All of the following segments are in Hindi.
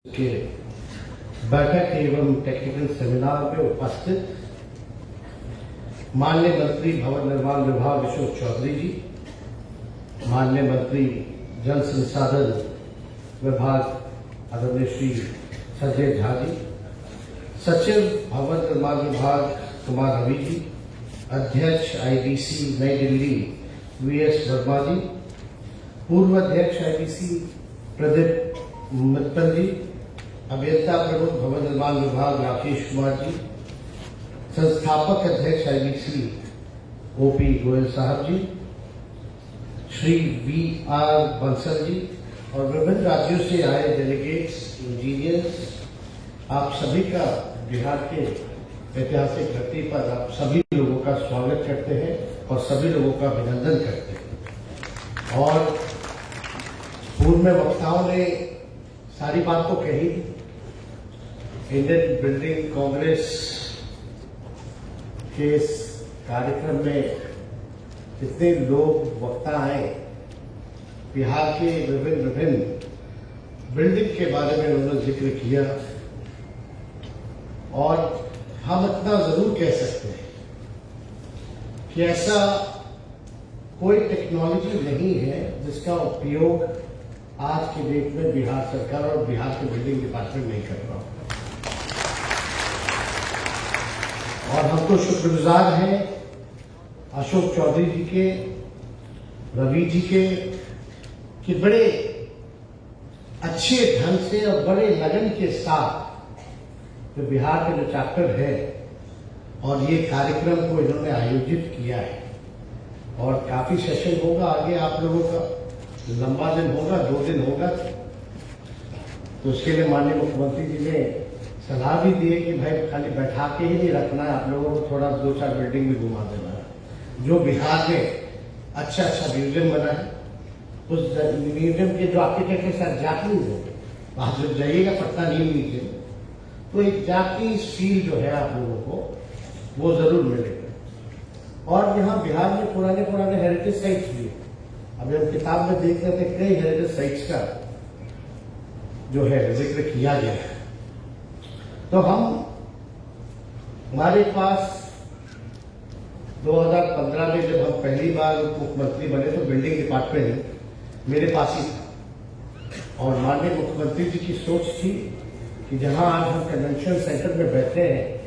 के बैठक एवं टेक्निकल सेमिनार में उपस्थित माननीय मंत्री भवन निर्माण विभाग अशोक चौधरी जी, माननीय मंत्री जल संसाधन विभाग आदरणीय श्री संजय झा जी, सचिव भवन निर्माण विभाग कुमार रवि जी, अध्यक्ष आईबीसी नई दिल्ली वीएस वर्मा जी, पूर्व अध्यक्ष आईबीसी प्रदीप मित्तल जी, अभियंता प्रमुख भवन निर्माण विभाग राकेश कुमार जी, संस्थापक अध्यक्ष आईबीसी ओपी गोयल साहब जी, श्री वीआर बंसल जी और विभिन्न राज्यों से आए डेलीगेट्स, इंजीनियर्स, आप सभी का बिहार के ऐतिहासिक धरती पर आप सभी लोगों का स्वागत करते हैं और सभी लोगों का अभिनंदन करते हैं। और पूर्व में वक्ताओं ने सारी बात तो कही। इंडियन बिल्डिंग कांग्रेस के इस कार्यक्रम में जितने लोग वक्ता आए, बिहार के विभिन्न बिल्डिंग के बारे में उन्होंने जिक्र किया और हम इतना जरूर कह सकते हैं कि ऐसा कोई टेक्नोलॉजी नहीं है जिसका उपयोग आज के डेट में बिहार सरकार और बिहार के बिल्डिंग डिपार्टमेंट नहीं कर रहा। और हम तो शुक्रगुजार हैं अशोक चौधरी जी के, रवि जी के, कि बड़े अच्छे ढंग से और बड़े लगन के साथ जो बिहार के जो चैप्टर है और ये कार्यक्रम को इन्होंने आयोजित किया है। और काफी सेशन होगा आगे, आप लोगों का लंबा दिन होगा, 2 दिन होगा। तो उसके लिए माननीय मुख्यमंत्री जी ने सलाह भी दी है कि भाई खाली बैठा के ही नहीं रखना है, आप लोगों को थोड़ा 2-4 बिल्डिंग भी घुमा देना है। जो बिहार में अच्छा म्यूजियम बना है, उस म्यूजियम के जो आर्किटेक्ट है सर जापनीज है, वहां जब जाइएगा पटना न्यू म्यूजियम, तो एक जापनीज फील जो है आप लोगों को वो जरूर मिलेगा। और यहाँ बिहार में पुराने हेरिटेज साइट्स भी है। अभी हम किताब में देख रहे थे, कई हेरिटेज साइट्स का जो है जिक्र किया गया है। तो हमारे पास 2015 में जब हम पहली बार मुख्यमंत्री बने तो बिल्डिंग डिपार्टमेंट मेरे पास ही था। और माननीय मुख्यमंत्री जी की सोच थी कि जहां आज हम कन्वेंशन सेंटर में बैठे हैं,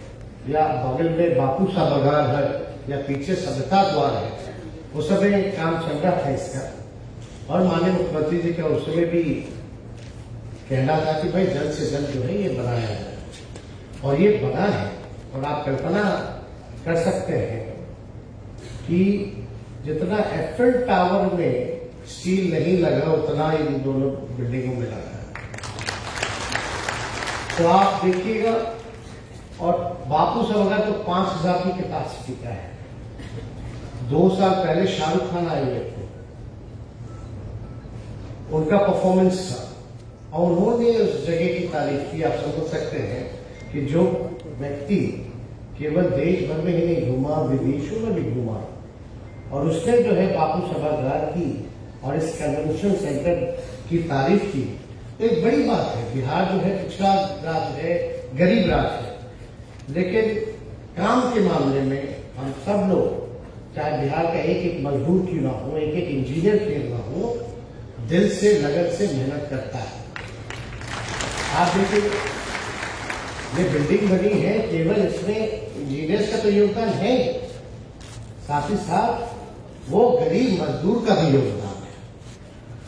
या बगल में बापू सभागार है, या पीछे सभ्यता द्वार है, उस समय काम चल रहा था इसका। और माननीय मुख्यमंत्री जी का उस समय भी कहना था कि भाई जल्द से जल्द जो है ये बनाया जाए। और ये बना है। और आप कल्पना कर सकते हैं कि जितना एफएल टावर में स्टील नहीं लगा उतना इन दोनों बिल्डिंगों में लगा है। तो आप देखिएगा। और बापू सभागार तो 5000 की कैपेसिटी का है। 2 साल पहले शाहरुख खान आए हुए थे, उनका परफॉर्मेंस था और उन्होंने उस जगह की तारीफ की। आप समझ सकते हैं कि जो व्यक्ति केवल देश भर में ही नहीं घूमा, विदेशों में भी घूमा, और उसने जो है बापू सभागार की और इस कन्वेंशन सेंटर की तारीफ की, तो एक बड़ी बात है। बिहार जो है पिछड़ा राज्य है, गरीब राज्य है, लेकिन काम के मामले में हम सब लोग, चाहे बिहार का एक मजदूर क्यों ना हो, एक इंजीनियर क्यों ना हो, दिल से लगन से मेहनत करता है। आप देखिए, ये बिल्डिंग बनी है, केवल इसमें इंजीनियर्स का तो योगदान है, साथ ही साथ वो गरीब मजदूर का भी योगदान है।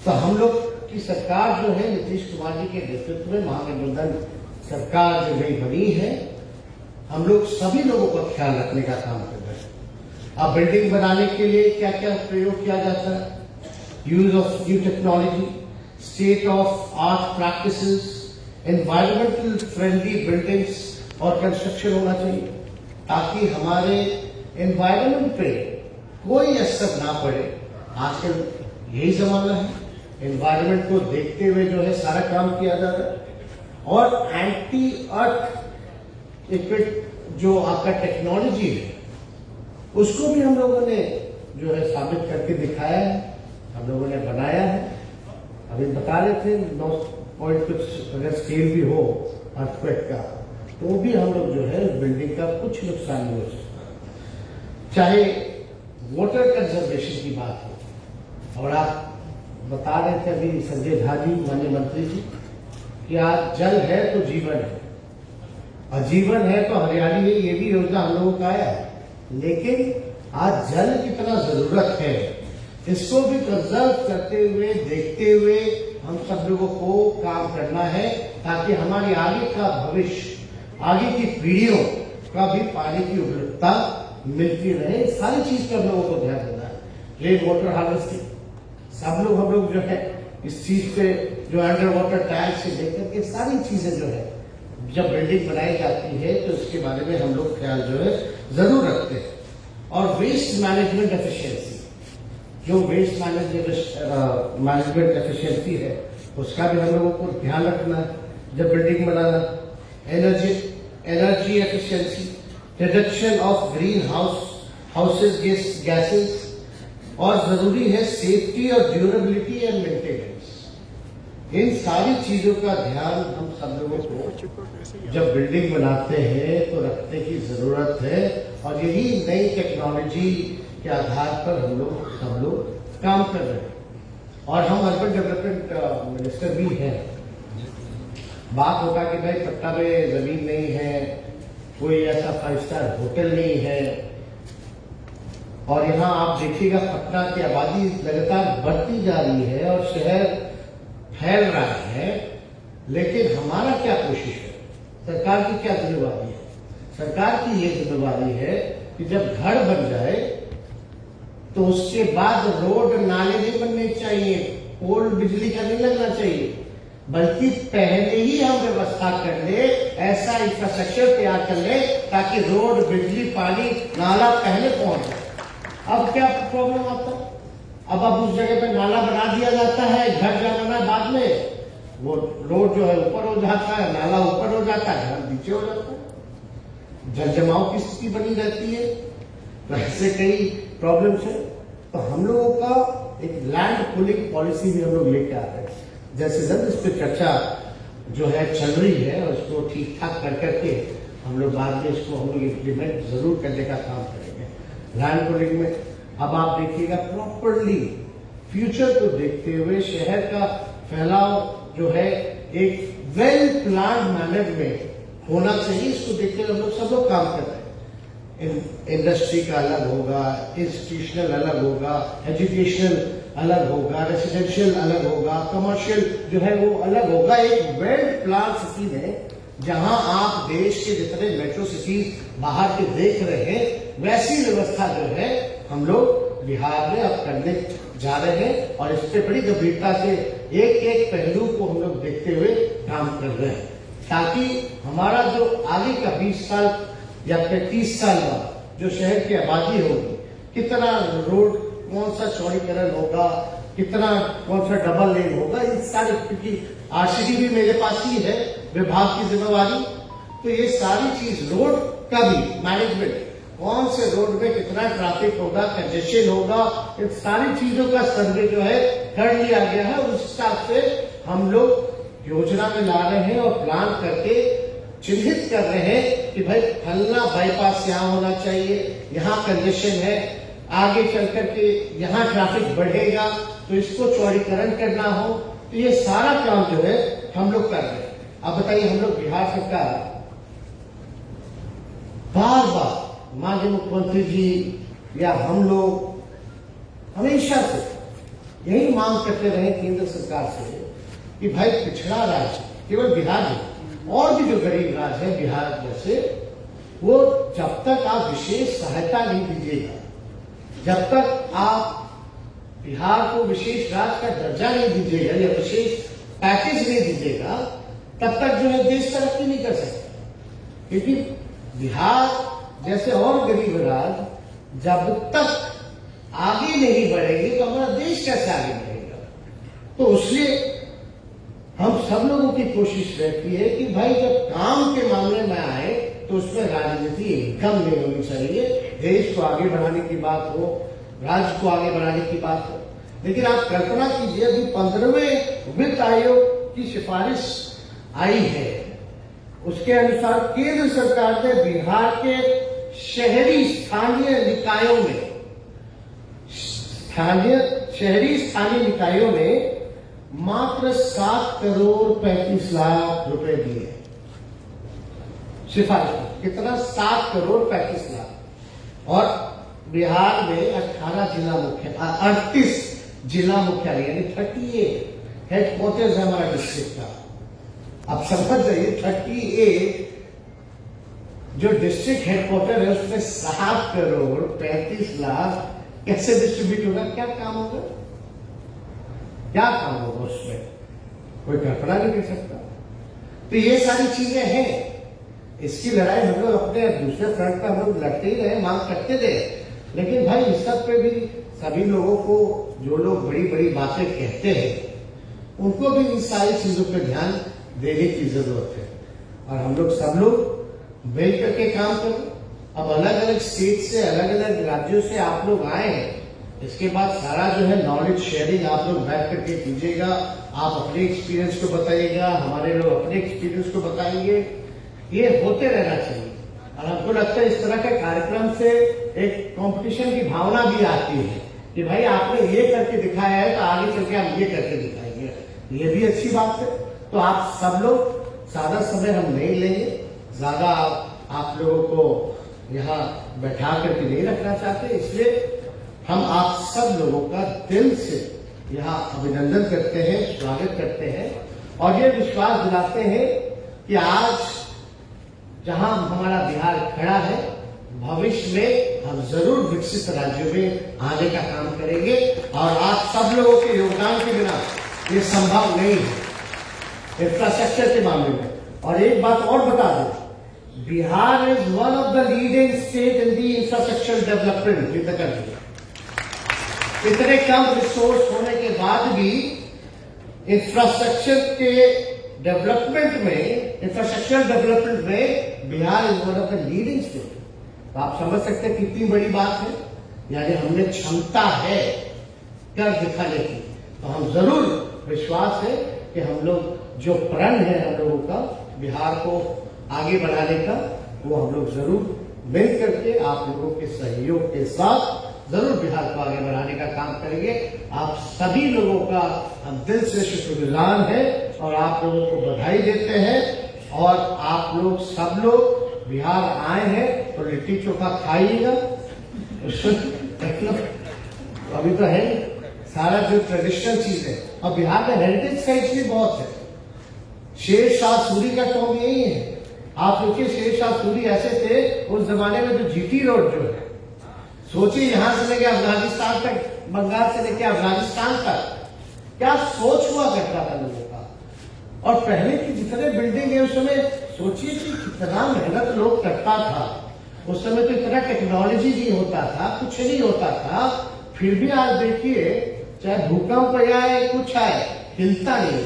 तो हम लोग की सरकार जो है नीतीश कुमार जी के नेतृत्व में महागठबंधन सरकार जो नई बनी है, हम लोग सभी लोगों का ख्याल रखने का काम कर रहे हैं। अब बिल्डिंग बनाने के लिए क्या क्या प्रयोग किया जाता है? Use of new technology, state of art practices, environmental friendly buildings और कंस्ट्रक्शन होना चाहिए, ताकि हमारे एनवायरमेंट पे कोई असर ना पड़े। आजकल यही जमाना है, एनवायरमेंट को देखते हुए जो है सारा काम किया जा रहा है। और एंटी अर्थ इक्विप जो आपका टेक्नोलॉजी है, उसको भी हम लोगों ने जो है साबित करके दिखाया है, हम लोगों ने बनाया है। अभी बता रहे थे पॉइंट कुछ अगर स्केल भी हो अर्थक्वेक का, तो भी हम लोग जो है बिल्डिंग का कुछ नुकसान नहीं हो सकता। चाहे वाटर कंजर्वेशन की बात हो, और आप बता रहे थे अभी संजय झा जी, माननीय मंत्री जी, कि आज जल है तो जीवन है, और जीवन है तो हरियाली है, ये भी योजना हम लोगों का आया है। लेकिन आज जल कितना जरूरत है, इसको भी कंजर्व करते हुए, देखते हुए हम सब लोगों को काम करना है, ताकि हमारी आगे का भविष्य, आगे की पीढ़ियों का भी पानी की उपलब्धता मिलती रहे। सारी चीज पर लोगों को ध्यान देना है। रेन वाटर हार्वेस्टिंग, सब लोग हम लोग जो है इस चीज पे, जो अंडर वाटर टैंक से लेकर के सारी चीजें जो है, जब बिल्डिंग बनाई जाती है तो इसके बारे में हम लोग ख्याल जो है जरूर रखते हैं। और वेस्ट मैनेजमेंट एफिशिएंसी, जो वेस्ट मैनेजमेंट एफिशिएंसी है, उसका भी हम लोगों को ध्यान रखना है जब building banana. Energy efficiency, reduction of green houses gases, और जरूरी है सेफ्टी और ड्यूरेबिलिटी एंड मेंटेनेंस। इन सारी चीजों का ध्यान हम सब लोगों को जब बिल्डिंग बनाते हैं तो रखने की जरूरत है, और यही नई टेक्नोलॉजी के आधार पर हम लोग काम कर रहे हैं। और हम अर्बन डेवलपमेंट मिनिस्टर भी हैं। बात होता कि भाई पट्टा में जमीन नहीं है, कोई ऐसा 5 स्टार होटल नहीं है, और यहाँ आप देखिएगा पटना की आबादी लगातार बढ़ती जा रही है और शहर फैल रहा है। लेकिन हमारा क्या कोशिश है, सरकार की क्या जिम्मेवारी है? सरकार की ये जिम्मेवारी है कि जब घर बन जाए तो उसके बाद रोड नाले नहीं बनने चाहिए, पोल बिजली का नहीं लगना चाहिए, बल्कि पहले ही हम व्यवस्था कर ले, ऐसा इंफ्रास्ट्रक्चर तैयार कर ले ताकि रोड, बिजली, पानी, नाला पहले पहुंच जाए। अब क्या प्रॉब्लम आता है? अब उस जगह पे नाला बना दिया जाता है, घर जाना है बाद में, वो रोड जो है ऊपर हो जाता है, नाला ऊपर हो जाता है, घर नीचे हो जाता है, जल जमाव की स्थिति बनी रहती है। तो ऐसे कई प्रॉब्लम्स है। तो हम लोगों का एक लैंड पूलिंग पॉलिसी भी हम लोग लेके आ रहे हैं। जैसे जब इस पर चर्चा जो है चल रही है, और इसको ठीक ठाक कर करके हम लोग बाद में इसको हम लोग इम्प्लीमेंट जरूर करने का काम करेंगे। लैंड पूलिंग में अब आप देखिएगा प्रॉपरली फ्यूचर को देखते हुए शहर का फैलाव जो है एक वेल प्लान मैनर में होना चाहिए। इसको देखते हुए हम लोग सब लोग काम कर रहे हैं। इंडस्ट्री का अलग होगा, इंस्टीट्यूशनल अलग होगा, एजुकेशनल अलग होगा, रेसिडेंशियल अलग होगा, कमर्शियल जो है वो अलग होगा। एक वेल प्लान सिटी में जहां आप देश के जितने मेट्रो सिटीज बाहर के देख रहे हैं, वैसी व्यवस्था जो है हम लोग बिहार में अब करने जा रहे हैं। और इस पे बड़ी गंभीरता से एक एक पहलू को हम लोग देखते हुए काम कर रहे हैं, ताकि हमारा जो आगे का 20 साल या 35 साल बाद जो शहर की आबादी होगी, कितना रोड, कौन सा चौड़ीकरण होगा, कितना कौन सा डबल लेन होगा, इन सारी, क्योंकि आरसीडी भी मेरे पास ही है, विभाग की जिम्मेवारी। तो ये सारी चीज, रोड का भी मैनेजमेंट, कौन से रोड में कितना ट्रैफिक होगा, कंजेशन होगा, इन सारी चीजों का सर्वे जो है कर लिया गया है। उस हिसाब से हम लोग योजना में ला रहे हैं और प्लान करके चिन्हित कर रहे हैं कि भाई फलना बाईपास यहाँ होना चाहिए, यहाँ कंजेशन है, आगे चल करके यहाँ ट्रैफिक बढ़ेगा तो इसको चौड़ीकरण करना हो। तो ये सारा काम जो है हम लोग कर रहे हैं। अब बताइए, हम लोग बिहार सरकार बार बार माननीय मुख्यमंत्री जी या हम लोग हमेशा से यही मांग करते रहे केंद्र सरकार से कि भाई पिछड़ा राज्य केवल बिहार नहीं, और भी जो गरीब राज्य है बिहार जैसे, वो जब तक आप विशेष सहायता नहीं दीजिएगा, जब तक आप बिहार को विशेष राज्य का दर्जा नहीं दीजिएगा या विशेष पैकेज नहीं दीजिएगा, तब तक जो है देश तरक्की नहीं कर सकता। क्योंकि बिहार जैसे और गरीब राज्य जब तक आगे नहीं बढ़ेंगे तो हमारा देश कैसे आगे बढ़ेगा। तो इसलिए हम सब लोगों की कोशिश रहती है कि भाई जब काम के मामले में आए तो उसमें राजनीति एकदम नहीं होनी चाहिए। देश को आगे बढ़ाने की बात हो, राज्य को आगे बढ़ाने की बात हो। लेकिन आप कल्पना कीजिए, अभी 15वें वित्त आयोग की सिफारिश आई है उसके अनुसार केंद्र सरकार ने बिहार के शहरी स्थानीय निकायों में मात्र 7 करोड़ 35 लाख रुपए दिए। सिफारिश कितना? 7 करोड़ 35 लाख। और बिहार में 38 जिला मुख्यालय यानी 38 हेडक्वार्टर्स है हमारा डिस्ट्रिक्ट का। अब समझ जाइए 38 जो डिस्ट्रिक्ट हेडक्वार्टर है उसमें 7 करोड़ 35 लाख कैसे डिस्ट्रीब्यूट होगा? क्या काम होगा? क्या काम होगा उसमें? कोई कल्पना नहीं कर सकता। तो ये सारी चीजें हैं। इसकी लड़ाई हम लोग अपने दूसरे फ्रंट पर हम लोग लड़ते ही रहे, मांग करते रहे, लेकिन भाई इस सब पे भी सभी लोगों को, जो लोग बड़ी बड़ी बातें कहते हैं, उनको भी इन सारी चीजों पे ध्यान देने की जरूरत है। और हम लोग सब लोग मिल करके काम करें। अब अलग अलग स्टेट से, अलग अलग राज्यों से आप लोग आए हैं, इसके बाद सारा जो है नॉलेज शेयरिंग आप लोग बैठ करके कीजिएगा। आप अपने एक्सपीरियंस को बताइएगा, हमारे लोग अपने एक्सपीरियंस को बताएंगे। ये होते रहना चाहिए। और हमको लगता है इस तरह के कार्यक्रम से एक कंपटीशन की भावना भी आती है कि भाई आपने ये करके दिखाया है तो आगे चल के हम ये करके दिखाएंगे। ये भी अच्छी बात है। तो आप सब लोग, ज्यादा समय हम नहीं लेंगे, ज्यादा आप लोगों को यहाँ बैठा करके नहीं रखना चाहते, इसलिए हम आप सब लोगों का दिल से यहाँ अभिनंदन करते हैं, स्वागत करते हैं और ये विश्वास दिलाते हैं कि आज जहां हमारा बिहार खड़ा है, भविष्य में हम जरूर विकसित राज्यों में आने का काम करेंगे। और आप सब लोगों के योगदान के बिना ये संभव नहीं है इंफ्रास्ट्रक्चर के मामले में। और एक बात और बता दें, Bihar is one of the leading state in the infrastructure development in the country. इतने कम रिसोर्स होने के बाद भी इंफ्रास्ट्रक्चर डेवलपमेंट में Bihar is one of the leading state. तो आप समझ सकते हैं कितनी बड़ी बात है। यानी हमने क्षमता है कर दिखाने की। तो हम जरूर, विश्वास है कि हम लोग जो प्रण है हम लोगों का बिहार को आगे बढ़ाने का, वो हम लोग जरूर मिल करके आप लोगों के सहयोग के साथ जरूर बिहार को आगे बढ़ाने का काम करेंगे। आप सभी लोगों का हम दिल से शुक्रगुजार हैं और आप लोगों को बधाई देते हैं। और आप लोग सब लोग बिहार आए हैं तो लिट्टी चोखा खाइएगा। अभी तो है सारा जो ट्रेडिशनल चीज है। और बिहार में हेरिटेज साइट्स भी बहुत है। शेरशाह सूरी का टॉम यही है। आप सोचिए, शेरशाह सूरी ऐसे थे उस जमाने में, जो जीटी रोड जो है, सोचिए यहां से लेके अफगानिस्तान तक, बंगाल से लेके अफगानिस्तान तक, क्या सोच हुआ करता था लोगों का। और पहले की जितने बिल्डिंग है उस समय सोचिए कि कितना मेहनत लोग करता था। उस समय तो इतना टेक्नोलॉजी नहीं होता था, कुछ नहीं होता था, फिर भी आज देखिए चाहे भूकंप आए कुछ आए, हिलता नहीं,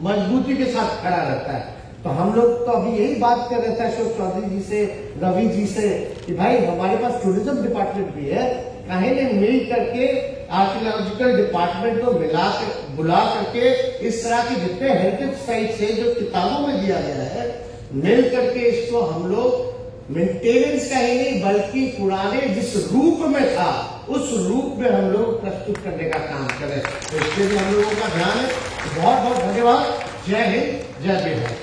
मजबूती के साथ खड़ा रहता है। तो हम लोग तो अभी यही बात कर रहे थे अशोक चौधरी जी से, रवि जी से, कि भाई हमारे पास टूरिज्म डिपार्टमेंट भी है, काहे ने मिल करके आर्कियोलॉजिकल डिपार्टमेंट को बुला करके इस तरह की जितने हेरिटेज साइट्स है जो किताबों में दिया गया है, मिल करके इसको हम लोग मेंटेनेंस का ही नहीं बल्कि पुराने जिस रूप में था उस रूप में हम लोग प्रस्तुत करने का काम करें। तो इसके लिए हम लोगों का ध्यान है। बहुत बहुत धन्यवाद। जय हिंद, जय बिहार।